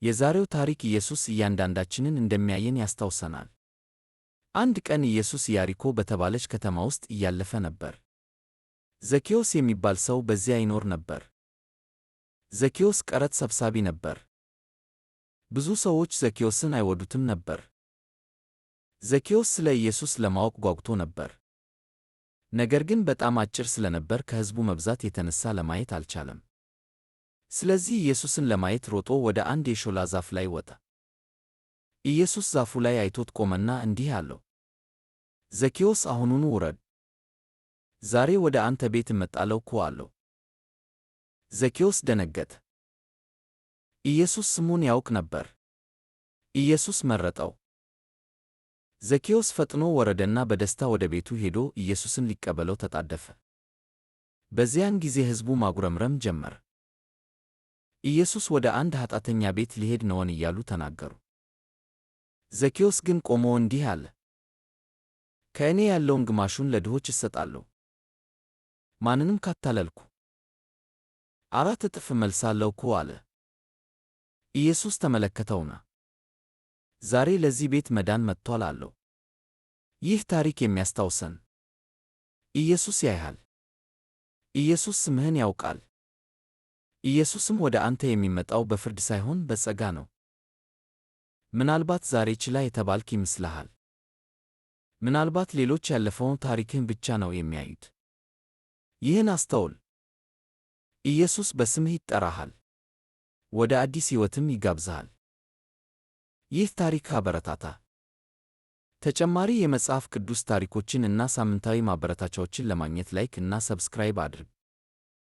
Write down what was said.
የዛሬው ታሪክ ኢየሱስ እያንዳንዳችንን እንደሚያየን ያስታውሰናል። አንድ ቀን ኢየሱስ ኢያሪኮ በተባለች ከተማ ውስጥ እያለፈ ነበር። ዘኬዎስ የሚባል ሰው በዚያ ይኖር ነበር። ዘኬዎስ ቀረጥ ሰብሳቢ ነበር። ብዙ ሰዎች ዘኬዎስን አይወዱትም ነበር። ዘኬዎስ ስለ ኢየሱስ ለማወቅ ጓጉቶ ነበር። ነገር ግን በጣም አጭር ስለነበር ከሕዝቡ መብዛት የተነሳ ለማየት አልቻለም። ስለዚህ ኢየሱስን ለማየት ሮጦ ወደ አንድ የሾላ ዛፍ ላይ ወጣ። ኢየሱስ ዛፉ ላይ አይቶት ቆመና እንዲህ አለው፣ ዘኬዎስ አሁኑኑ ውረድ፣ ዛሬ ወደ አንተ ቤት እመጣለሁ እኮ አለው። ዘኬዎስ ደነገጠ። ኢየሱስ ስሙን ያውቅ ነበር። ኢየሱስ መረጠው። ዘኬዎስ ፈጥኖ ወረደና በደስታ ወደ ቤቱ ሄዶ ኢየሱስን ሊቀበለው ተጣደፈ። በዚያን ጊዜ ሕዝቡ ማጉረምረም ጀመረ። ኢየሱስ ወደ አንድ ኃጢአተኛ ቤት ሊሄድ ነውን እያሉ ተናገሩ። ዘኬዎስ ግን ቆሞ እንዲህ አለ፣ ከእኔ ያለውን ግማሹን ለድሆች እሰጣለሁ። ማንንም ካታለልኩ 4 እጥፍ እመልሳለሁ እኮ አለ። ኢየሱስ ተመለከተውና ዛሬ ለዚህ ቤት መዳን መጥቷል አለው። ይህ ታሪክ የሚያስታውሰን ኢየሱስ ያይሃል። ኢየሱስ ስምህን ያውቃል። ኢየሱስም ወደ አንተ የሚመጣው በፍርድ ሳይሆን በጸጋ ነው። ምናልባት ዛሬ ችላ የተባልክ ይመስልሃል። ምናልባት ሌሎች ያለፈውን ታሪክህን ብቻ ነው የሚያዩት። ይህን አስተውል። ኢየሱስ በስምህ ይጠራሃል፣ ወደ አዲስ ሕይወትም ይጋብዝሃል። ይህ ታሪክ አበረታታ። ተጨማሪ የመጽሐፍ ቅዱስ ታሪኮችን እና ሳምንታዊ ማበረታቻዎችን ለማግኘት ላይክ እና ሰብስክራይብ አድርግ።